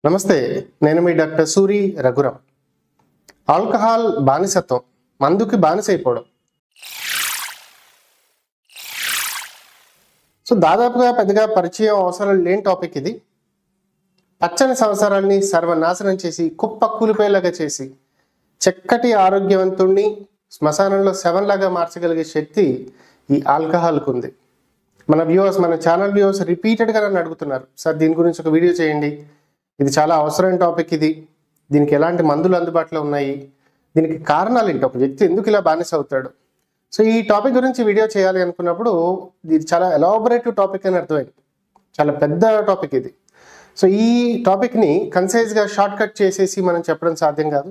నమస్తే, నేను మీ doctor Suri Raghuram. Alcohol బానిసత్వం, మందుకి బానిసైపోవడం. దాదాపుగా పెద్దగా పరిచయం అవసరం లేని టాపిక్ ఇది. పచ్చని సంవత్సరాన్ని సర్వనాశనం చేసి కుప్పకూలిపోయేలాగా చేసి చక్కటి ఆరోగ్యవంతుణ్ణి శ్మశానంలో శవంలాగా మార్చగలిగే శక్తి ఈ ఆల్కహాల్కు ఉంది. మన ఛానల్ వ్యూవర్స్ రిపీటెడ్గా నన్ను అడుగుతున్నారు, సార్ దీని గురించి ఒక వీడియో చేయండి, ఇది చాలా అవసరమైన టాపిక్, దీనికి ఎలాంటి మందులు అందుబాటులో ఉన్నాయి, దీనికి కారణాలు ఏంటి, ఒక వ్యక్తి ఎందుకు ఇలా బానిస అవుతాడు. ఈ టాపిక్ గురించి వీడియో చేయాలి అనుకున్నప్పుడు ఇది చాలా ఎలాబొరేటివ్ టాపిక్ అని అర్థమైంది. చాలా పెద్ద టాపిక్ ఇది. ఈ టాపిక్ని కన్సైజ్గా షార్ట్ కట్ చేసేసి మనం చెప్పడం సాధ్యం కాదు.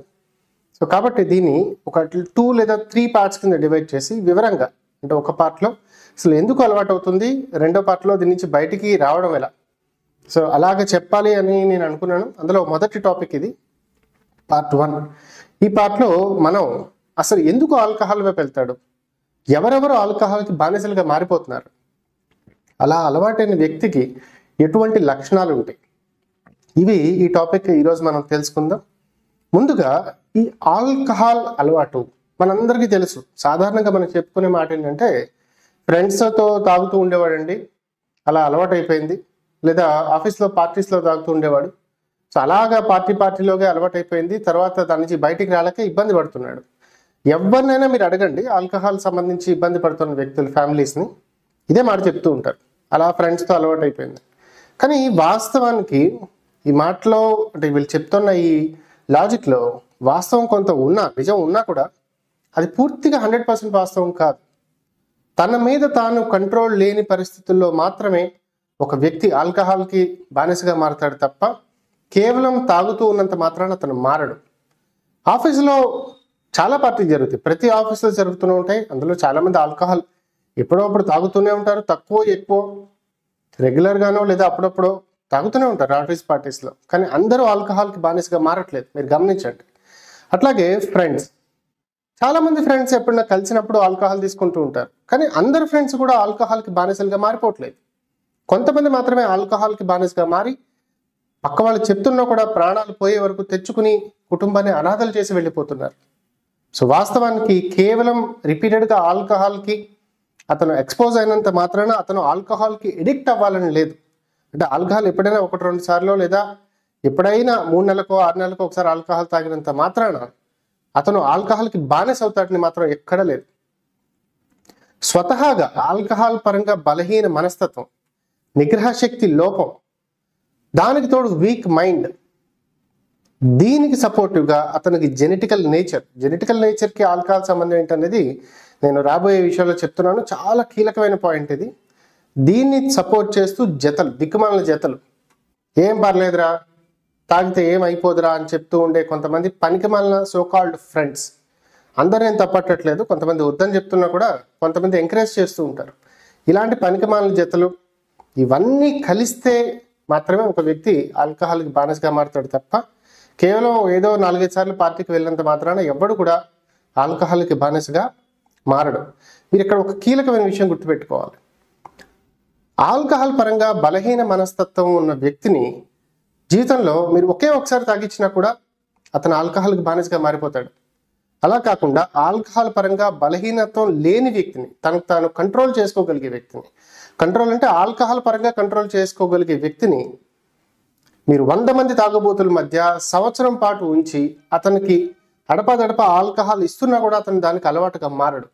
కాబట్టి దీన్ని ఒక 2 లేదా 3 పార్ట్స్ కింద డివైడ్ చేసి వివరంగా, అంటే ఒక పార్ట్లో అసలు ఎందుకు అలవాటు అవుతుంది, రెండో పార్ట్లో దీని నుంచి బయటికి రావడం ఎలా, అలాగే చెప్పాలి అని నేను అనుకున్నాను. అందులో మొదటి టాపిక్ ఇది, పార్ట్ 1. ఈ పార్ట్లో మనం అసలు ఎందుకు ఆల్కహాల్ వైపు వెళ్తాడు, ఎవరెవరు ఆల్కహాల్కి బానిసలుగా మారిపోతున్నారు, అలా అలవాటైన వ్యక్తికి ఎటువంటి లక్షణాలు ఉంటాయి, ఇవి ఈ టాపిక్ ఈరోజు మనం తెలుసుకుందాం. ముందుగా ఈ ఆల్కహాల్ అలవాటు మనందరికీ తెలుసు. సాధారణంగా మనం చెప్పుకునే మాట ఏంటంటే, ఫ్రెండ్స్తో తాగుతూ ఉండేవాడండి, అలా అలవాటు అయిపోయింది, లేదా ఆఫీస్లో పార్టీస్లో తాగుతూ ఉండేవాడు, అలాగా పార్టీలోగా అలవాటు అయిపోయింది, తర్వాత దాని నుంచి బయటికి రాలేక ఇబ్బంది పడుతున్నాడు. ఎవరినైనా మీరు అడగండి, ఆల్కహాల్ సంబంధించి ఇబ్బంది పడుతున్న వ్యక్తులు ఫ్యామిలీస్ని ఇదే మాట చెప్తూ ఉంటారు, అలా ఫ్రెండ్స్తో అలవాటు అయిపోయింది. కానీ వాస్తవానికి ఈ మాటలో, అంటే వీళ్ళు చెప్తున్న ఈ లాజిక్లో వాస్తవం కొంత నిజం ఉన్నా కూడా అది పూర్తిగా 100% వాస్తవం కాదు. తన మీద తాను కంట్రోల్ లేని పరిస్థితుల్లో మాత్రమే ఒక వ్యక్తి ఆల్కహాల్కి బానిసగా మారతాడు తప్ప కేవలం తాగుతూ ఉన్నంత మాత్రాన అతను మారడు. ఆఫీసులో చాలా పార్టీలు జరుగుతాయి, ప్రతి ఆఫీసులో జరుగుతూనే ఉంటాయి. అందులో చాలామంది ఆల్కహాల్ ఎప్పుడప్పుడు తాగుతూనే ఉంటారు, తక్కువ ఎక్కువ, రెగ్యులర్గానో లేదా అప్పుడప్పుడు తాగుతూనే ఉంటారు ఆఫీస్ పార్టీస్లో. కానీ అందరూ ఆల్కహాల్కి బానిసగా మారట్లేదు, మీరు గమనించండి. అట్లాగే ఫ్రెండ్స్, చాలామంది ఫ్రెండ్స్ ఎప్పుడైనా కలిసినప్పుడు ఆల్కహాల్ తీసుకుంటూ ఉంటారు, కానీ అందరు ఫ్రెండ్స్ కూడా ఆల్కహాల్కి బానిసలుగా మారిపోవట్లేదు. కొంతమంది మాత్రమే ఆల్కహాల్కి బానిసగా మారి పక్క వాళ్ళు చెప్తున్నా కూడా ప్రాణాలు పోయే వరకు తెచ్చుకుని కుటుంబాన్ని అనాథలు చేసి వెళ్ళిపోతున్నారు. వాస్తవానికి కేవలం రిపీటెడ్గా ఆల్కహాల్కి అతను ఎక్స్పోజ్ అయినంత మాత్రాన అతను ఆల్కహాల్కి ఎడిక్ట్ అవ్వాలని లేదు. అంటే ఆల్కహాల్ ఎప్పుడైనా 1-2 సార్లు లేదా ఎప్పుడైనా 3 నెలలకో 6 నెలలకో ఒకసారి ఆల్కహాల్ తాగినంత మాత్రాన అతను ఆల్కహాల్కి బానిస అవుతాడని మాత్రం ఎక్కడా లేదు. స్వతహాగా ఆల్కహాల్ పరంగా బలహీన మనస్తత్వం, నిగ్రహ శక్తి లోపం, దానికి తోడు వీక్ మైండ్, దీనికి సపోర్టివ్గా అతనికి జెనెటికల్ నేచర్కి ఆల్కహాల్ సంబంధం ఏంటనేది నేను రాబోయే విషయాల్లో చెప్తున్నాను. చాలా కీలకమైన పాయింట్ ఇది. దీన్ని సపోర్ట్ చేస్తూ దిక్కుమాలిన జతలు, ఏం పర్లేదురా, తాగితే ఏం అయిపోదురా అని చెప్తూ ఉండే కొంతమంది పనికిమాలిన సోకాల్డ్ ఫ్రెండ్స్, అందరేం తప్పట్టట్లేదు, కొంతమంది వద్దని చెప్తున్నా కూడా కొంతమంది ఎంకరేజ్ చేస్తూ ఉంటారు. ఇలాంటి పనికిమాలిన జతలు ఇవన్నీ కలిస్తే మాత్రమే ఒక వ్యక్తి ఆల్కహాల్కి బానిసగా మారుతాడు తప్ప కేవలం ఏదో 4-5 సార్లు పార్టీకి వెళ్ళినంత మాత్రాన ఎవ్వడు కూడా ఆల్కహాల్కి బానిసగా మారడు. మీరు ఇక్కడ ఒక కీలకమైన విషయం గుర్తుపెట్టుకోవాలి. ఆల్కహాల్ పరంగా బలహీన మనస్తత్వం ఉన్న వ్యక్తిని జీవితంలో మీరు ఒకసారి తాగించినా కూడా అతను ఆల్కహాల్కి బానిసగా మారిపోతాడు. అలా కాకుండా ఆల్కహాల్ పరంగా బలహీనత్వం లేని వ్యక్తిని, తనకు తాను కంట్రోల్ చేసుకోగలిగే వ్యక్తిని, కంట్రోల్ అంటే ఆల్కహాల్ పరంగా కంట్రోల్ చేసుకోగలిగే వ్యక్తిని మీరు 100 మంది తాగుబోతుల మధ్య సంవత్సరం పాటు ఉంచి అతనికి అడపాదడప ఆల్కహాల్ ఇస్తున్నా కూడా అతను దానికి అలవాటుగా మారడు.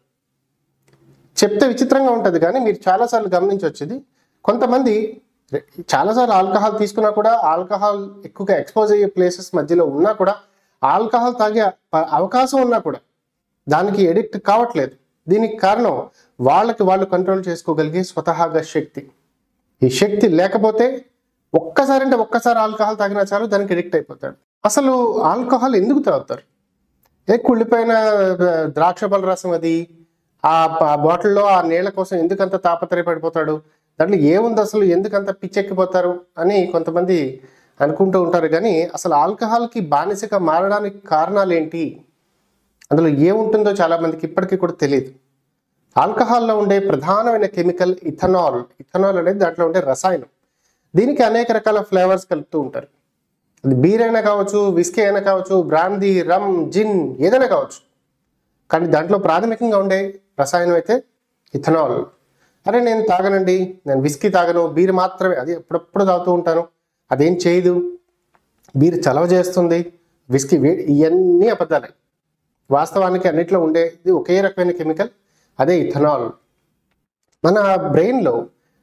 చెప్తే విచిత్రంగా ఉంటుంది, కానీ మీరు చాలాసార్లు గమనించవచ్చు. కొంతమంది చాలాసార్లు ఆల్కహాల్ తీసుకున్నా కూడా, ఆల్కహాల్ ఎక్కువగా ఎక్స్పోజ్ అయ్యే ప్లేసెస్ మధ్యలో ఉన్నా కూడా, ఆల్కహాల్ తాగే అవకాశం ఉన్నా కూడా దానికి ఎడిక్ట్ కావట్లేదు. దీనికి కారణం వాళ్ళు కంట్రోల్ చేసుకోగలిగే స్వతహాగా శక్తి. ఈ శక్తి లేకపోతే ఒక్కసారి ఆల్కహాల్ తాగినా చాలు దానికి ఎడిక్ట్ అయిపోతాడు. అసలు ఆల్కహాల్ ఎందుకు తాగుతారు? కుళ్ళిపోయిన ద్రాక్ష పళ్ళ రసం అది, ఆ బాటిల్లో ఆ నీళ్ల కోసం ఎందుకంత తాపత్రయపడిపోతాడు, దాంట్లో ఏముంది అసలు, ఎందుకంత పిచ్చెక్కిపోతారు అని కొంతమంది అనుకుంటూ ఉంటారు. కానీ అసలు ఆల్కహాల్కి బానిసగా మారడానికి కారణాలు ఏంటి, అందులో ఏముంటుందో చాలామందికి ఇప్పటికీ కూడా తెలియదు. ఆల్కహాల్లో ఉండే ప్రధానమైన కెమికల్ ఇథనాల్ అనేది దాంట్లో ఉండే రసాయనం. దీనికి అనేక రకాల ఫ్లేవర్స్ కలుపుతూ ఉంటారు. అది బీర్ అయినా కావచ్చు, విస్కీ అయినా కావచ్చు, బ్రాందీ, రమ్, జిన్ ఏదైనా కావచ్చు. కానీ దాంట్లో ప్రాథమికంగా ఉండే రసాయనం అయితే ఇథనాల్. అరే నేను తాగనండి, నేను విస్కీ తాగను, బీర్ మాత్రమే, అది ఎప్పుడప్పుడు తాగుతూ ఉంటాను, అదేం చేయదు, బీర్ చలవ చేస్తుంది, విస్కీ ఇవన్నీ అబద్ధాలే. వాస్తవానికి అన్నిట్లో ఉండేది ఒకే రకమైన కెమికల్, అదే ఇథనాల్. మన బ్రెయిన్లో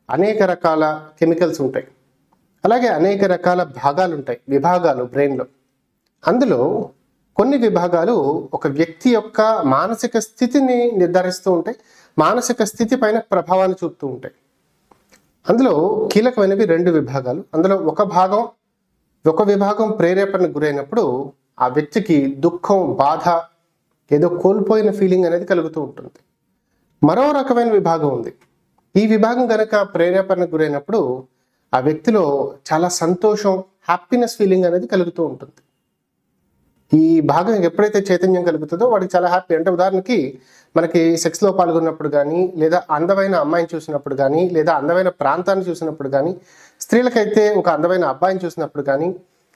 అనేక రకాల కెమికల్స్ ఉంటాయి, అలాగే అనేక రకాల భాగాలు ఉంటాయి, విభాగాలు బ్రెయిన్లో. అందులో కొన్ని విభాగాలు ఒక వ్యక్తి యొక్క మానసిక స్థితిని నిర్ధారిస్తూ ఉంటాయి, మానసిక స్థితి పైన ప్రభావాన్ని చూపుతూ ఉంటాయి. అందులో కీలకమైనవి 2 విభాగాలు. అందులో ఒక విభాగం ప్రేరేపణకు గురైనప్పుడు ఆ వ్యక్తికి దుఃఖం, బాధ, ఏదో కోల్పోయిన ఫీలింగ్ అనేది కలుగుతూ ఉంటుంది. మరో రకమైన విభాగం ఉంది. ఈ విభాగం కనుక ప్రేరేపణకు గురైనప్పుడు ఆ వ్యక్తిలో చాలా సంతోషం, హ్యాపీనెస్ ఫీలింగ్ అనేది కలుగుతూ ఉంటుంది. ఈ భాగం ఎప్పుడైతే చైతన్యం కలుగుతుందో వాడికి చాలా హ్యాపీ. అంటే ఉదాహరణకి మనకి సెక్స్లో పాల్గొన్నప్పుడు కానీ, లేదా అందమైన అమ్మాయిని చూసినప్పుడు కానీ, లేదా అందమైన ప్రాంతాన్ని చూసినప్పుడు కానీ, స్త్రీలకైతే ఒక అందమైన అబ్బాయిని చూసినప్పుడు కానీ,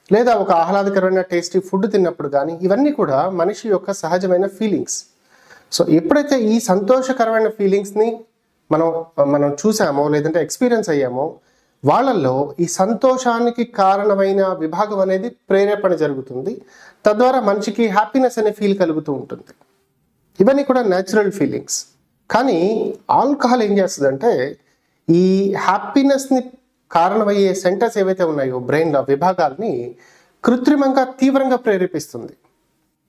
లేదా ఒక ఆహ్లాదకరమైన టేస్టీ ఫుడ్ తిన్నప్పుడు కానీ, ఇవన్నీ కూడా మనిషి యొక్క సహజమైన ఫీలింగ్స్. సో ఎప్పుడైతే ఈ సంతోషకరమైన ఫీలింగ్స్ని మనం చూసామో లేదంటే ఎక్స్పీరియన్స్ అయ్యామో, వాళ్ళల్లో ఈ సంతోషానికి కారణమైన విభాగం అనేది ప్రేరేపణ జరుగుతుంది. తద్వారా మనిషికి హ్యాపీనెస్ అనే ఫీల్ కలుగుతూ ఉంటుంది. ఇవన్నీ కూడా న్యాచురల్ ఫీలింగ్స్. కానీ ఆల్కహాల్ ఏం చేస్తుందంటే ఈ హ్యాపీనెస్ని కారణమయ్యే సెంటర్స్ ఏవైతే ఉన్నాయో బ్రెయిన్లో విభాగాల్ని కృత్రిమంగా తీవ్రంగా ప్రేరేపిస్తుంది.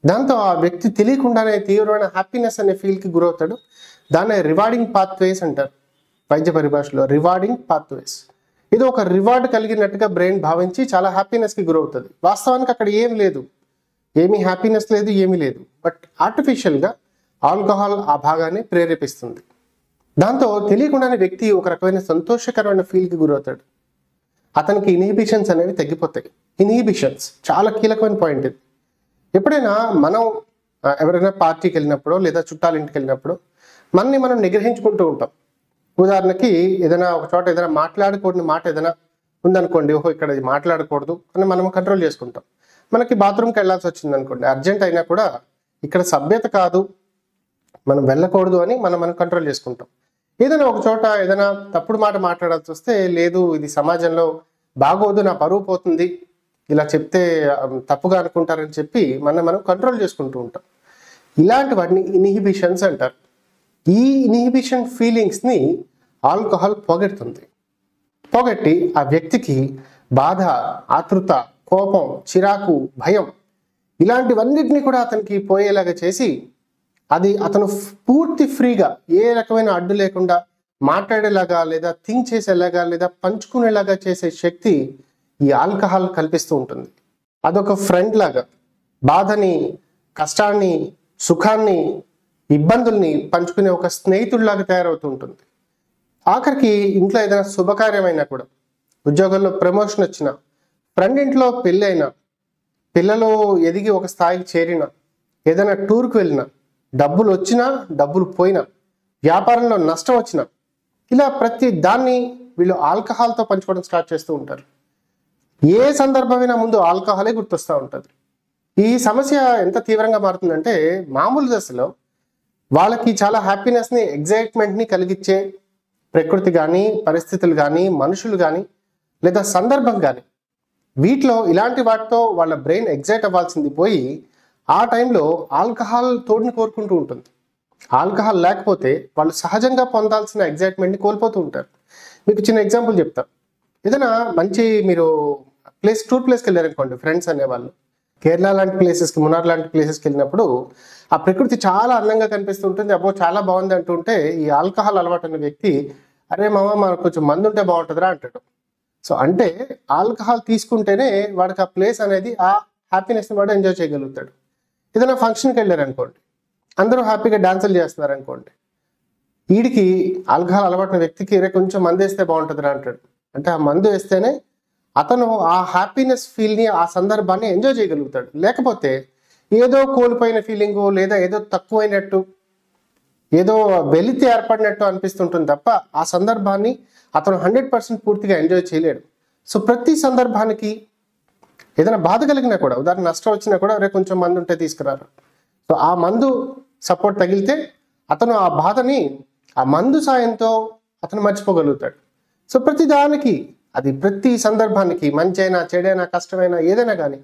దాంతో ఆ వ్యక్తి తెలియకుండానే తీవ్రమైన హ్యాపీనెస్ అనే ఫీల్కి గురవుతాడు. దాన్ని రివార్డింగ్ పాత్వేస్ అంటారు వైద్య పరిభాషలో. రివార్డింగ్ పాత్వేస్, ఇది ఒక రివార్డ్ కలిగినట్టుగా బ్రెయిన్ భావించి చాలా హ్యాపీనెస్కి గురవుతుంది. వాస్తవానికి అక్కడ ఏం లేదు, ఏమీ హ్యాపీనెస్ లేదు, ఏమీ లేదు. బట్ ఆర్టిఫిషియల్గా ఆల్కహాల్ ఆ భాగాన్ని ప్రేరేపిస్తుంది. దాంతో తెలియకుండానే వ్యక్తి ఒక రకమైన సంతోషకరమైన ఫీల్కి గురవుతాడు. అతనికి ఇన్హిబిషన్స్ అనేవి తగ్గిపోతాయి. ఇన్హిబిషన్స్ చాలా కీలకమైన పాయింట్ ఇది. ఎప్పుడైనా మనం ఎవరైనా పార్టీకి వెళ్ళినప్పుడు లేదా చుట్టాల ఇంటికి వెళ్ళినప్పుడు మనం నిగ్రహించుకుంటూ ఉంటాం. ఉదాహరణకి ఏదైనా ఒక చోట ఏదైనా మాట్లాడకూడని మాట ఏదైనా ఉందనుకోండి, ఓహో ఇక్కడ ఇది మాట్లాడకూడదు అని మనం కంట్రోల్ చేసుకుంటాం. మనకి బాత్రూమ్కి వెళ్ళాల్సి వచ్చింది అనుకోండి, అర్జెంట్ అయినా కూడా ఇక్కడ సభ్యత కాదు, మనం వెళ్ళకూడదు అని మనం కంట్రోల్ చేసుకుంటాం. ఏదైనా ఒక చోట ఏదైనా తప్పుడు మాట మాట్లాడాల్సి వస్తే, లేదు ఇది సమాజంలో బాగోదు, నా పరువు పోతుంది, ఇలా చెప్తే తప్పుగా అనుకుంటారని చెప్పి మనం కంట్రోల్ చేసుకుంటూ ఉంటాం. ఇలాంటి వాటిని ఇన్హిబిషన్స్ అంటారు. ఈ ఇన్హిబిషన్ ఫీలింగ్స్ని ఆల్కహాల్ పోగొట్టి ఆ వ్యక్తికి బాధ, ఆతృత, కోపం, చిరాకు, భయం ఇలాంటివన్నిటిని కూడా అతనికి పోయేలాగా చేసి అది అతను పూర్తి ఫ్రీగా ఏ రకమైన అడ్డు లేకుండా మాట్లాడేలాగా లేదా థింక్ చేసేలాగా లేదా పంచుకునేలాగా చేసే శక్తి ఈ ఆల్కహాల్ కల్పిస్తూ ఉంటుంది. అదొక ఫ్రెండ్ లాగా బాధని, కష్టాన్ని, సుఖాన్ని, ఇబ్బందుల్ని పంచుకునే ఒక స్నేహితుడిలాగా తయారవుతూ ఉంటుంది. ఆఖరికి ఇంట్లో ఏదైనా శుభకార్యమైనా కూడా, ఉద్యోగంలో ప్రమోషన్ వచ్చినా, ఫ్రెండ్ ఇంట్లో పెళ్ళి అయినా, పిల్లలు ఎదిగి ఒక స్థాయికి చేరినా, ఏదైనా టూర్కి వెళ్ళినా, డబ్బులు వచ్చినా డబ్బులు పోయినా, వ్యాపారంలో నష్టం వచ్చినా, ఇలా ప్రతి దాన్ని వీళ్ళు ఆల్కహాల్తో పంచుకోవడం స్టార్ట్ చేస్తూ ఉంటారు. ఏ సందర్భమైనా ముందు ఆల్కహాలే గుర్తొస్తూ ఉంటుంది. ఈ సమస్య ఎంత తీవ్రంగా మారుతుందంటే మామూలు దశలో వాళ్ళకి చాలా హ్యాపీనెస్ని, ఎగ్జైట్మెంట్ని కలిగించే ప్రకృతి కానీ, పరిస్థితులు కానీ, మనుషులు కానీ, లేదా సందర్భం కానీ, వీటిలో ఇలాంటి వాటితో వాళ్ళ బ్రెయిన్ ఎగ్జైట్ అవ్వాల్సింది పోయి ఆ టైంలో ఆల్కహాల్ తోడుని కోరుకుంటూ ఉంటుంది. ఆల్కహాల్ లేకపోతే వాళ్ళు సహజంగా పొందాల్సిన ఎగ్జైట్మెంట్ని కోల్పోతూ ఉంటారు. మీకు చిన్న ఎగ్జాంపుల్ చెప్తా. ఏదైనా మంచి మీరు టూర్ ప్లేస్కి వెళ్ళారనుకోండి, ఫ్రెండ్స్ అనేవాళ్ళు కేరళ లాంటి ప్లేసెస్కి, మునార్ లాంటి ప్లేసెస్కి వెళ్ళినప్పుడు ఆ ప్రకృతి చాలా అందంగా కనిపిస్తూ ఉంటుంది. అబ్బో చాలా బాగుంది అంటుంటే ఈ ఆల్కహాల్ అలవాటు అనే వ్యక్తి, అరే మామ మనకు కొంచెం మందు ఉంటే బాగుంటుందిరా అంటాడు. సో అంటే ఆల్కహాల్ తీసుకుంటేనే వాడికి ఆ ప్లేస్ అనేది, ఆ హ్యాపీనెస్ని వాడు ఎంజాయ్ చేయగలుగుతాడు. ఏదైనా ఫంక్షన్కి వెళ్ళారనుకోండి, అందరూ హ్యాపీగా డాన్సులు చేస్తున్నారు అనుకోండి, వీడికి ఆల్కహాల్ అలవాటున వ్యక్తికి రే కొంచెం మందు వేస్తే బాగుంటుందిరా అంటాడు. అంటే ఆ మందు వేస్తేనే అతను ఆ హ్యాపీనెస్ ఫీల్ని, ఆ సందర్భాన్ని ఎంజాయ్ చేయగలుగుతాడు. లేకపోతే ఏదో కోల్పోయిన ఫీలింగు లేదా ఏదో తక్కువైనట్టు, ఏదో వెలితి ఏర్పడినట్టు అనిపిస్తుంటుంది తప్ప ఆ సందర్భాన్ని అతను 100% పూర్తిగా ఎంజాయ్ చేయలేడు. సో ప్రతి సందర్భానికి ఏదైనా బాధ కలిగినా కూడా, ఉదాహరణ నష్టం వచ్చినా కూడా అరే కొంచెం మందు ఉంటే తీసుకురారు. సో ఆ మందు సపోర్ట్ తగిలితే అతను ఆ బాధని ఆ మందు సాయంతో అతను మర్చిపోగలుగుతాడు. సో ప్రతి దానికి, అది ప్రతి సందర్భానికి, మంచి అయినా చెడైనా కష్టమైనా ఏదైనా కానీ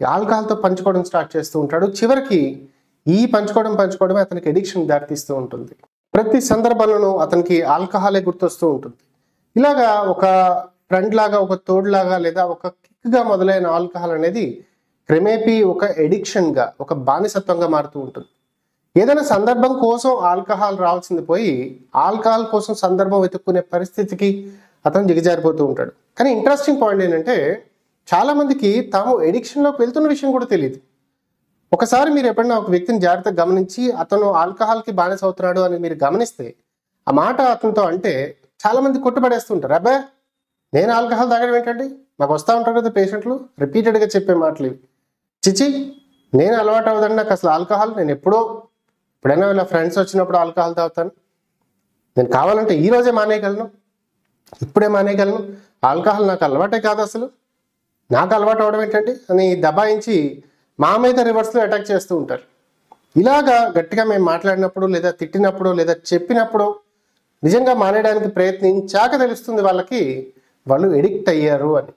ఆల్కహాల్తో పంచుకోవడం స్టార్ట్ చేస్తూ ఉంటాడు. చివరికి ఈ పంచుకోవడమే అతనికి ఎడిక్షన్ దారితీస్తూ ఉంటుంది. ప్రతి సందర్భంలోనూ అతనికి ఆల్కహాలే గుర్తొస్తూ ఉంటుంది. ఇలాగా ఒక ఫ్రెండ్ లాగా, ఒక తోడులాగా లేదా ఒక కిక్గా మొదలైన ఆల్కహాల్ అనేది క్రమేపీ ఒక ఎడిక్షన్గా, ఒక బానిసత్వంగా మారుతూ ఉంటుంది. ఏదైనా సందర్భం కోసం ఆల్కహాల్ రావాల్సింది పోయి ఆల్కహాల్ కోసం సందర్భం వెతుక్కునే పరిస్థితికి అతను దిగజారిపోతూ ఉంటాడు. కానీ ఇంట్రెస్టింగ్ పాయింట్ ఏంటంటే చాలా మందికి తాము ఎడిక్షన్లోకి వెళ్తున్న విషయం కూడా తెలియదు. ఒకసారి మీరు ఎప్పుడైనా ఒక వ్యక్తిని జాగ్రత్తగా గమనించి అతను ఆల్కహాల్కి బానిస అవుతున్నాడు అని మీరు గమనిస్తే ఆ మాట అతనితో అంటే చాలా మంది కొట్టుపడేస్తుంటారు. అబ్బా నేను ఆల్కహాల్ తాగడం ఏంటండి, మాకు వస్తూ ఉంటారు కదా పేషెంట్లు రిపీటెడ్గా చెప్పే మాటలు ఇవి. చిచి నేను అలవాటు అవ్వదండి నాకు అసలు ఆల్కహాల్, నేను ఎప్పుడైనా ఇలా ఫ్రెండ్స్ వచ్చినప్పుడు ఆల్కహాల్ తాగుతాను, నేను కావాలంటే ఈరోజే మానేయగలను, ఇప్పుడే మానేయగలను, ఆల్కహాల్ నాకు అలవాటే కాదు, అసలు నాకు అలవాటు అవ్వడం ఏంటండి అని దబాయించి మా మీద రివర్స్లో అటాక్ చేస్తూ ఉంటారు. ఇలాగా గట్టిగా మేము మాట్లాడినప్పుడు లేదా తిట్టినప్పుడు లేదా చెప్పినప్పుడు నిజంగా మానేయడానికి ప్రయత్నించాక తెలుస్తుంది వాళ్ళకి వాళ్ళు ఎడిక్ట్ అయ్యారు అని.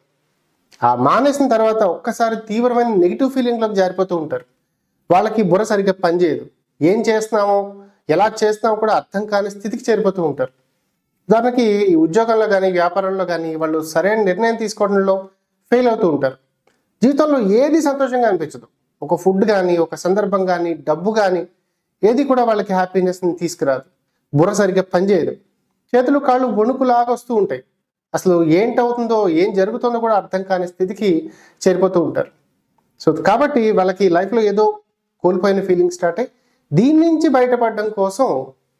ఆ మానేసిన తర్వాత ఒక్కసారి తీవ్రమైన నెగిటివ్ ఫీలింగ్లోకి జారిపోతూ ఉంటారు. వాళ్ళకి బుర్ర సరిగ్గా పనిచేయదు, ఏం చేస్తున్నామో ఎలా చేస్తున్నామో కూడా అర్థం కాని స్థితికి చేరిపోతూ ఉంటారు. ఉదాహరణకి ఈ ఉద్యోగంలో కానీ వ్యాపారంలో కానీ వాళ్ళు సరైన నిర్ణయం తీసుకోవడంలో ఫెయిల్ అవుతూ ఉంటారు. జీవితంలో ఏది సంతోషంగా అనిపించదు. ఒక ఫుడ్ కానీ, ఒక సందర్భం కానీ, డబ్బు కానీ ఏది కూడా వాళ్ళకి హ్యాపీనెస్ని తీసుకురాదు. బుర్ర సరిగ్గా పనిచేయదు, చేతులు కాళ్ళు వణుకులాగా వస్తూ ఉంటాయి. అసలు ఏంటవుతుందో ఏం జరుగుతుందో కూడా అర్థం కాని స్థితికి చేరిపోతూ ఉంటారు. సో కాబట్టి వాళ్ళకి లైఫ్లో ఏదో కోల్పోయిన ఫీలింగ్ స్టార్ట్ అయ్యి దీని నుంచి బయటపడడం కోసం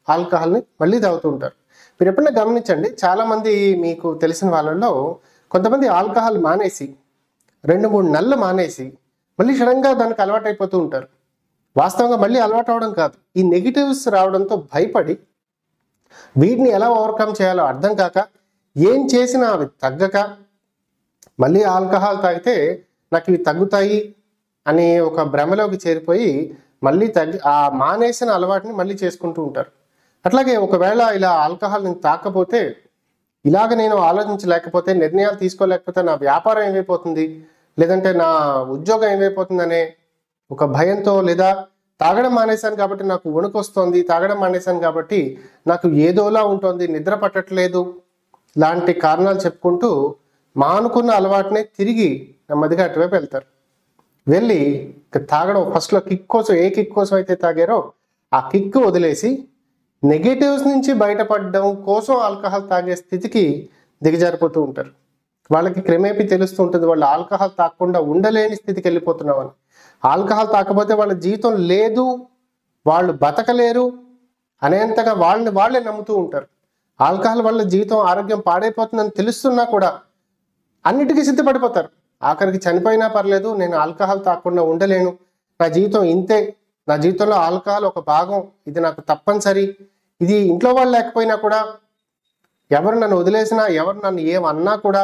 ఆల్కహాల్ని మళ్ళీ తాగుతూ ఉంటారు. మీరు ఎప్పుడైనా గమనించండి, చాలామంది మీకు తెలిసిన వాళ్ళల్లో కొంతమంది ఆల్కహాల్ మానేసి 2-3 నెలలు మానేసి మళ్ళీ సడన్గా దానికి అలవాటు అయిపోతూ ఉంటారు. వాస్తవంగా మళ్ళీ అలవాటు అవడం కాదు, ఈ నెగిటివ్స్ రావడంతో భయపడి వీటిని ఎలా ఓవర్కమ్ చేయాలో అర్థం కాక ఏం చేసినా అవి తగ్గక మళ్ళీ ఆల్కహాల్ తాగితే నాకు ఇవి తగ్గుతాయి అనే ఒక భ్రమలోకి చేరిపోయి మళ్ళీ ఆ మానేసిన అలవాటుని మళ్ళీ చేసుకుంటూ ఉంటారు. అట్లాగే ఒకవేళ ఇలా ఆల్కహాల్ నేను తాకపోతే, ఇలాగ నేను ఆలోచించలేకపోతే, నిర్ణయాలు తీసుకోలేకపోతే నా వ్యాపారం ఏమైపోతుంది, లేదంటే నా ఉద్యోగం ఏమైపోతుందనే ఒక భయంతో, లేదా తాగడం మానేశాను కాబట్టి నాకు వణుకు వస్తుంది, తాగడం మానేశాను కాబట్టి నాకు ఏదోలా ఉంటుంది, నిద్ర పట్టట్లేదు లాంటి కారణాలు చెప్పుకుంటూ మానుకున్న అలవాటునే తిరిగి నెమ్మదిగా అటువైపు వెళ్తారు. వెళ్ళి తాగడం ఫస్ట్లో కిక్ కోసం, ఏ కిక్ కోసం అయితే తాగారో ఆ కిక్ వదిలేసి నెగటివ్స్ నుంచి బయటపడడం కోసం ఆల్కహాల్ తాగే స్థితికి దిగజారిపోతూ ఉంటారు. వాళ్ళకి క్రమేపీ తెలుస్తూ ఉంటుంది వాళ్ళు ఆల్కహాల్ తాగకుండా ఉండలేని స్థితికి వెళ్ళిపోతున్నామని. ఆల్కహాల్ తాకపోతే వాళ్ళ జీవితం లేదు, వాళ్ళు బతకలేరు అనేంతగా వాళ్ళే నమ్ముతూ ఉంటారు. ఆల్కహాల్ వల్ల జీవితం ఆరోగ్యం పాడైపోతుందని తెలుస్తున్నా కూడా అన్నిటికీ సిద్ధపడిపోతారు. ఆఖరికి చనిపోయినా పర్లేదు, నేను ఆల్కహాల్ తాగకుండా ఉండలేను, నా జీవితం ఇంతే, నా జీవితంలో ఆల్కహాల్ ఒక భాగం, ఇది నాకు తప్పనిసరి, ఇది ఇంట్లో వాళ్ళు లేకపోయినా కూడా, ఎవరు నన్ను వదిలేసినా, ఎవరు నన్ను ఏమన్నా కూడా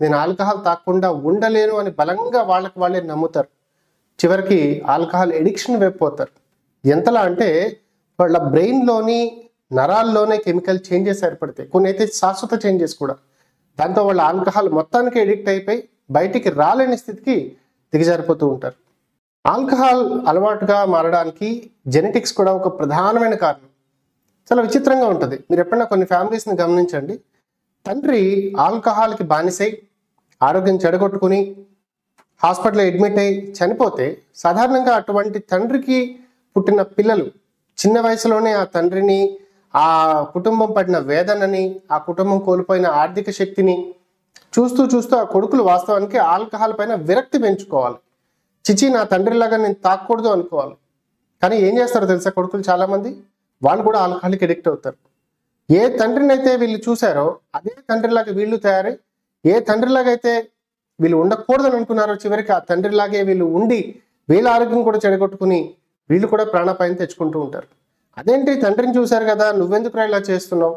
నేను ఆల్కహాల్ తాగకుండా ఉండలేను అని బలంగా వాళ్ళే నమ్ముతారు. చివరికి ఆల్కహాల్ ఎడిక్షన్ వైపు పోతారు. ఎంతలా అంటే వాళ్ళ బ్రెయిన్లోని నరాల్లోనే కెమికల్ చేంజెస్ ఏర్పడతాయి, కొన్ని అయితే శాశ్వత చేంజెస్ కూడా. దాంతో వాళ్ళు ఆల్కహాల్ మొత్తానికి ఎడిక్ట్ అయిపోయి బయటికి రాలేని స్థితికి దిగజారిపోతూ ఉంటారు. ఆల్కహాల్ అలవాటుగా మారడానికి జెనెటిక్స్ కూడా ఒక ప్రధానమైన కారణం. చాలా విచిత్రంగా ఉంటుంది. మీరు ఎప్పుడైనా కొన్ని ఫ్యామిలీస్ని గమనించండి, తండ్రి ఆల్కహాల్కి బానిసై ఆరోగ్యం చెడగొట్టుకుని హాస్పిటల్లో అడ్మిట్ అయ్యి చనిపోతే సాధారణంగా అటువంటి తండ్రికి పుట్టిన పిల్లలు చిన్న వయసులోనే ఆ తండ్రిని, ఆ కుటుంబం పడిన వేదనని, ఆ కుటుంబం కోల్పోయిన ఆర్థిక శక్తిని చూస్తూ చూస్తూ ఆ కొడుకులు వాస్తవానికి ఆల్కహాల్ పైన విరక్తి పెంచుకోవాలి. చిచి నా తండ్రిలాగా నేను తాగకూడదు అనుకోవాలి. కానీ ఏం చేస్తారో తెలుసా కొడుకులు చాలామంది, వాళ్ళు కూడా ఆల్కహాల్కి అడిక్ట్ అవుతారు. ఏ తండ్రిని అయితే వీళ్ళు చూశారో అదే తండ్రిలాగా వీళ్ళు తయారై, ఏ తండ్రిలాగా అయితే వీళ్ళు ఉండకూడదని అనుకున్నారో చివరికి ఆ తండ్రిలాగే వీళ్ళు ఉండి వీళ్ళ ఆరోగ్యం కూడా చెడగొట్టుకుని వీళ్ళు కూడా ప్రాణాపాయం తెచ్చుకుంటూ ఉంటారు. అదేంటి తండ్రిని చూశారు కదా, నువ్వెందుకు ఇలా చేస్తున్నావు,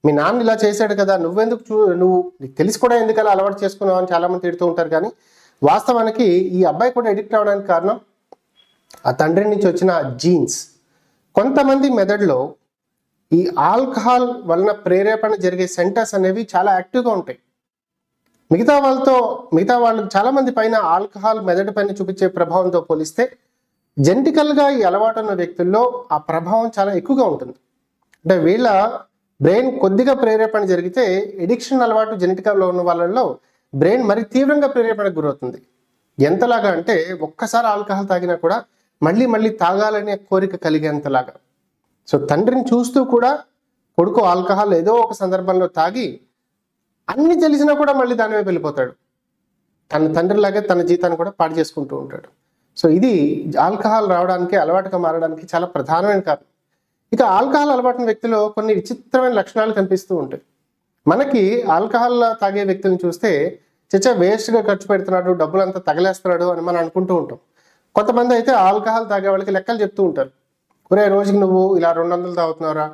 మీ నాన్న ఇలా చేశాడు కదా, నువ్వు నీకు తెలిసి కూడా ఎందుకు అలా అలవాటు చేసుకున్నావు అని చాలామంది తిడుతూ ఉంటారు. కానీ వాస్తవానికి ఈ అబ్బాయి కూడా ఎడిక్ట్ అవ్వడానికి కారణం ఆ తండ్రి నుంచి వచ్చిన జీన్స్. కొంతమంది మెదడులో ఈ ఆల్కహాల్ వలన ప్రేరేపణ జరిగే సెంటర్స్ అనేవి చాలా యాక్టివ్గా ఉంటాయి. మిగతా వాళ్ళు చాలా మంది పైన ఆల్కహాల్ మెదడు పైన చూపించే ప్రభావంతో పోలిస్తే జెనెటికల్గా ఈ అలవాటు ఉన్న వ్యక్తుల్లో ఆ ప్రభావం చాలా ఎక్కువగా ఉంటుంది. అంటే వీళ్ళ బ్రెయిన్ కొద్దిగా ప్రేరేపణ జరిగితే ఎడిక్షన్ అలవాటు జెనెటికల్లో ఉన్న వాళ్ళల్లో బ్రెయిన్ మరి తీవ్రంగా ప్రేరేపణకు గురవుతుంది. ఎంతలాగా అంటే ఒక్కసారి ఆల్కహాల్ తాగినా కూడా మళ్ళీ మళ్ళీ తాగాలనే కోరిక కలిగేంతలాగా. సో తండ్రిని చూస్తూ కూడా కొడుకు ఆల్కహాల్ ఏదో ఒక సందర్భంలో తాగి అన్ని తెలిసినా కూడా మళ్ళీ దాని వైపు వెళ్ళిపోతాడు. తన తండ్రిలాగే తన జీవితాన్ని కూడా పాడు చేసుకుంటూ ఉంటాడు. సో ఇది ఆల్కహాల్ రావడానికి, అలవాటుగా మారడానికి చాలా ప్రధానమైన కారణం. ఇక ఆల్కహాల్ అలవాటున్న వ్యక్తిలో కొన్ని విచిత్రమైన లక్షణాలు కనిపిస్తూ ఉంటాయి. మనకి ఆల్కహాల్ తాగే వ్యక్తిని చూస్తే చచ్చా వేస్ట్గా ఖర్చు పెడుతున్నాడు, డబ్బులంతా తగలేస్తున్నాడు అని మనం అనుకుంటూ ఉంటాం. కొంతమంది అయితే ఆల్కహాల్ తాగే వాళ్ళకి లెక్కలు చెప్తూ ఉంటారు. ఒరే రోజుకి నువ్వు ఇలా 200 తాగుతున్నావురా,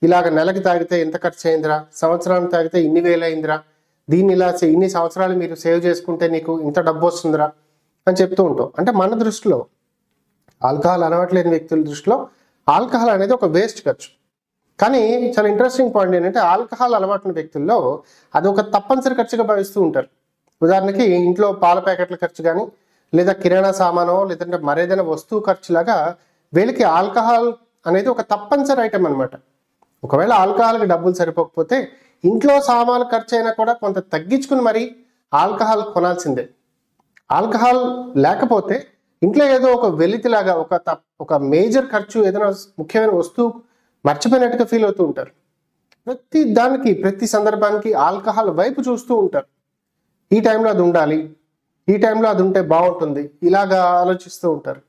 ఇలాగ నెలకి తాగితే ఎంత ఖర్చు అయిందిరా, సంవత్సరానికి తాగితే ఇన్ని వేలు అయిందిరా, దీన్ని ఇలా ఇన్ని సంవత్సరాలు మీరు సేవ్ చేసుకుంటే నీకు ఇంత డబ్బు వస్తుందిరా అని చెప్తూ ఉంటాం. అంటే మన దృష్టిలో, ఆల్కహాల్ అలవాటు లేని వ్యక్తుల దృష్టిలో ఆల్కహాల్ అనేది ఒక వేస్ట్ ఖర్చు. కానీ చాలా ఇంట్రెస్టింగ్ పాయింట్ ఏంటంటే ఆల్కహాల్ అలవాటున్న వ్యక్తుల్లో అది ఒక తప్పనిసరి ఖర్చుగా భావిస్తూ ఉంటారు. ఉదాహరణకి ఇంట్లో పాల ప్యాకెట్ల ఖర్చు కానీ, లేదా కిరాణా సామానో, లేదంటే మరేదైనా వస్తువు ఖర్చులాగా వీళ్ళకి ఆల్కహాల్ అనేది ఒక తప్పనిసరి ఐటమ్ అనమాట. ఒకవేళ ఆల్కహాల్కి డబ్బులు సరిపోకపోతే ఇంట్లో సామాన్లు ఖర్చు అయినా కూడా కొంత తగ్గించుకుని మరి ఆల్కహాల్ కొనాల్సిందే. ఆల్కహాల్ లేకపోతే ఇంట్లో ఏదో ఒక వెలితిలాగా ఒక మేజర్ ఖర్చు, ఏదైనా ముఖ్యమైన వస్తువు మర్చిపోయినట్టుగా ఫీల్ అవుతూ ఉంటారు. ప్రతి సందర్భానికి ఆల్కహాల్ వైపు చూస్తూ ఉంటారు. ఈ టైంలో అది ఉండాలి, ఈ టైంలో అది ఉంటే బాగుంటుంది, ఇలాగా ఆలోచిస్తూ ఉంటారు.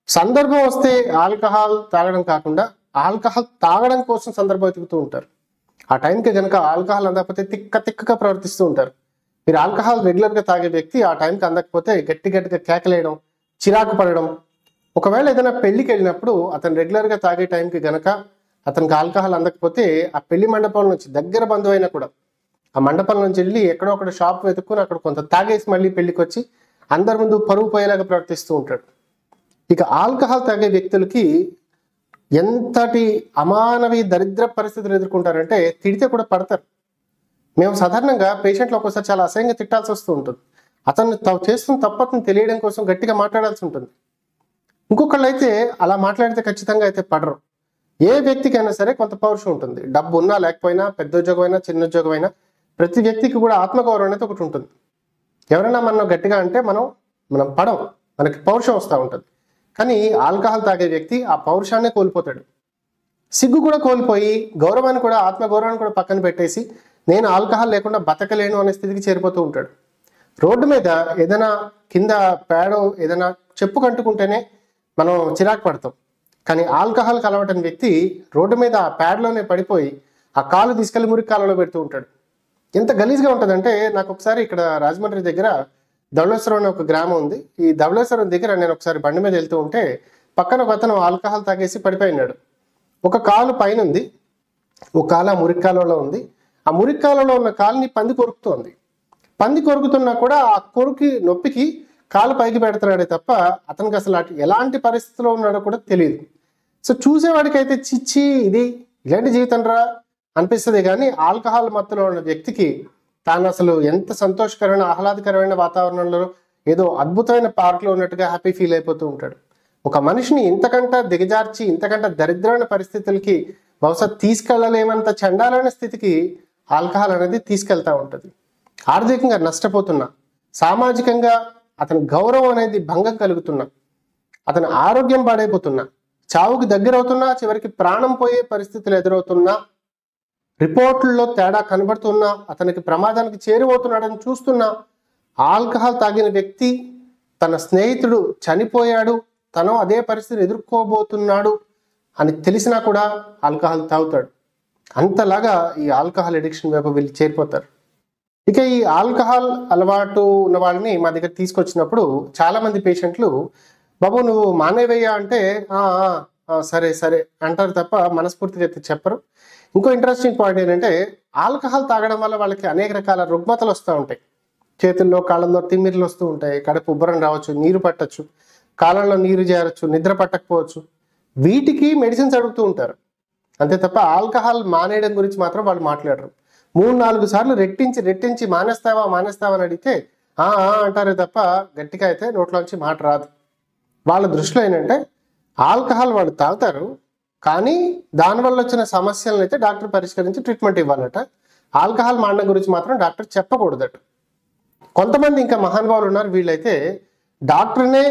సందర్భం వస్తే ఆల్కహాల్ తాగడం కాకుండా ఆల్కహాల్ తాగడం కోసం సందర్భం వెతుకుతూ ఉంటారు. ఆ టైంకి కనుక ఆల్కహాల్ అందకపోతే తిక్కగా ప్రవర్తిస్తూ ఉంటారు. మీరు ఆల్కహాల్ రెగ్యులర్గా తాగే వ్యక్తి ఆ టైంకి అందకపోతే గట్టిగా కేకలేయడం, చిరాకు పడడం. ఒకవేళ ఏదైనా పెళ్లికి వెళ్ళినప్పుడు అతను రెగ్యులర్గా తాగే టైంకి గనక అతనికి ఆల్కహాల్ అందకపోతే ఆ పెళ్లి మండపం నుంచి, దగ్గర బంధువు అయినా కూడా ఆ మండపం నుంచి వెళ్ళి ఎక్కడో ఒకటి షాప్ వెతుక్కుని అక్కడ కొంత తాగేసి మళ్ళీ పెళ్లికి వచ్చి అందరి ముందు పరువు పోయేలాగా ప్రవర్తిస్తూ ఉంటాడు. ఇక ఆల్కహాల్ తాగే వ్యక్తులకి ఎంతటి అమానవి దరిద్ర పరిస్థితులు ఎదుర్కొంటారంటే తిడితే కూడా పడతారు. మేము సాధారణంగా పేషెంట్లు ఒక్కోసారి చాలా అసహ్యంగా తిట్టాల్సి వస్తూ ఉంటుంది. అతను చేస్తున్న తప్పని తెలియడం కోసం గట్టిగా మాట్లాడాల్సి ఉంటుంది. ఇంకొకళ్ళు అయితే అలా మాట్లాడితే ఖచ్చితంగా అయితే పడరు. ఏ వ్యక్తికైనా సరే కొంత పౌరుషం ఉంటుంది. డబ్బు ఉన్నా లేకపోయినా, పెద్ద ఉద్యోగమైనా చిన్న ఉద్యోగమైనా, ప్రతి వ్యక్తికి కూడా ఆత్మగౌరవం అనేది ఒకటి ఉంటుంది. ఎవరైనా మనం గట్టిగా అంటే మనం పడం, మనకి పౌరుషం వస్తూ ఉంటుంది. కానీ ఆల్కహాల్ తాగే వ్యక్తి ఆ పౌరుషాన్నే కోల్పోతాడు. సిగ్గు కూడా కోల్పోయి గౌరవాన్ని కూడా, ఆత్మగౌరవాన్ని కూడా పక్కన పెట్టేసి నేను ఆల్కహాల్ లేకుండా బతకలేను అనే స్థితికి చేరిపోతూ ఉంటాడు. రోడ్డు మీద ఏదైనా కింద పేడో ఏదైనా చెప్పు కంటుకుంటేనే మనం చిరాకు పడతాం. కానీ ఆల్కహాల్కి అలవాటైన వ్యక్తి రోడ్డు మీద ఆ ప్యాడ్లోనే పడిపోయి ఆ కాలు తీసుకెళ్లి మురికి కాలంలో పెడుతూ ఉంటాడు. ఎంత గలీజ్గా ఉంటుందంటే, నాకు ఒకసారి ఇక్కడ రాజమండ్రి దగ్గర ధవళేశ్వరం అనే ఒక గ్రామం ఉంది. ఈ ధవళేశ్వరం దగ్గర నేను ఒకసారి బండి మీద వెళ్తూ ఉంటే పక్కన ఒక అతను ఆల్కహాల్ తాగేసి పడిపోయినాడు. ఒక కాలు పైన ఉంది, ఒక కాలు ఆ మురికి కాలంలో ఉంది. ఆ మురికి కాలంలో ఉన్న కాలుని పంది కొరుకుతోంది. పంది కొరుకుతున్నా కూడా ఆ కొరుకి నొప్పికి కాలు పైకి పెడుతున్నాడే తప్ప అతనికి అసలు ఎలాంటి పరిస్థితిలో ఉన్నాడో కూడా తెలియదు. సో చూసేవాడికైతే చిచ్చి ఇది ఇలాంటి జీవితం రా అనిపిస్తుంది. కానీ ఆల్కహాల్ మత్తులో ఉన్న వ్యక్తికి తాను అసలు ఎంత సంతోషకరమైన, ఆహ్లాదకరమైన వాతావరణంలో ఏదో అద్భుతమైన పార్క్లో ఉన్నట్టుగా హ్యాపీ ఫీల్ అయిపోతూ ఉంటాడు. ఒక మనిషిని ఇంతకంటే దిగజార్చి, ఇంతకంటే దరిద్రమైన పరిస్థితులకి బహుశా తీసుకెళ్ళలేమంత చండాలైన స్థితికి ఆల్కహాల్ అనేది తీసుకెళ్తా ఉంటుంది. ఆర్థికంగా నష్టపోతున్నా, సామాజికంగా అతని గౌరవం అనేది భంగం కలుగుతున్నా, అతని ఆరోగ్యం పాడైపోతున్నా, చావుకి దగ్గరవుతున్నా, చివరికి ప్రాణం పోయే పరిస్థితులు ఎదురవుతున్నా, రిపోర్టుల్లో తేడా కనబడుతున్నా, అతనికి ప్రమాదానికి చేరువవుతున్నాడని చూస్తున్నా, ఆల్కహాల్ తాగిన వ్యక్తి తన స్నేహితుడు చనిపోయాడు, తను అదే పరిస్థితిని ఎదుర్కోబోతున్నాడు అని తెలిసినా కూడా ఆల్కహాల్ తాగుతాడు. అంతలాగా ఈ ఆల్కహాల్ ఎడిక్షన్ వైపు వీళ్ళు చేరిపోతారు. ఇక ఈ ఆల్కహాల్ అలవాటు ఉన్న వాళ్ళని మా దగ్గర తీసుకొచ్చినప్పుడు చాలా మంది పేషెంట్లు, బాబు నువ్వు మానేవయ్యా అంటే సరే సరే అంటారు తప్ప మనస్ఫూర్తిగా అయితే చెప్పరు. ఇంకో ఇంట్రెస్టింగ్ పాయింట్ ఏంటంటే, ఆల్కహాల్ తాగడం వల్ల వాళ్ళకి అనేక రకాల రుగ్మతలు వస్తూ ఉంటాయి. చేతుల్లో కాళ్ళల్లో తిమ్మిర్లు వస్తూ ఉంటాయి, కడుపు ఉబ్బరం రావచ్చు, నీరు పట్టచ్చు, కాళ్ళల్లో నీరు చేరచ్చు, నిద్ర పట్టకపోవచ్చు. వీటికి మెడిసిన్స్ అడుగుతూ ఉంటారు. అంతే తప్ప ఆల్కహాల్ మానేయడం గురించి మాత్రం వాళ్ళు మాట్లాడరు. 3-4 సార్లు రెట్టించి మానేస్తావా అని అడిగితే అంటారే తప్ప గట్టిగా అయితే నోట్లోంచి మాట రాదు. వాళ్ళ దృష్టిలో ఏంటంటే ఆల్కహాల్ వాళ్ళు తాగుతారు, కానీ దానివల్ల వచ్చిన సమస్యలను అయితే డాక్టర్ పరిష్కరించి ట్రీట్మెంట్ ఇవ్వాలట. ఆల్కహాల్ మానడం గురించి మాత్రం డాక్టర్ చెప్పకూడదట. కొంతమంది ఇంకా మహానుభావులు ఉన్నారు, వీళ్ళైతే డాక్టర్నే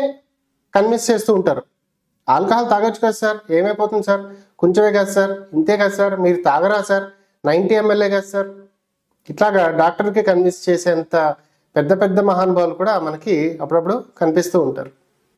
కన్విన్స్ చేస్తూ ఉంటారు. ఆల్కహాల్ తాగొచ్చు కదా సార్, ఏమైపోతుంది సార్, కొంచెమే కదా సార్, ఇంతే కదా సార్, మీరు తాగరా సార్, 90 ml కదా సార్. ఇట్లాగా డాక్టర్కి కన్విన్స్ చేసేంత పెద్ద మహానుభావులు కూడా మనకి అప్పుడప్పుడు కనిపిస్తూ ఉంటారు.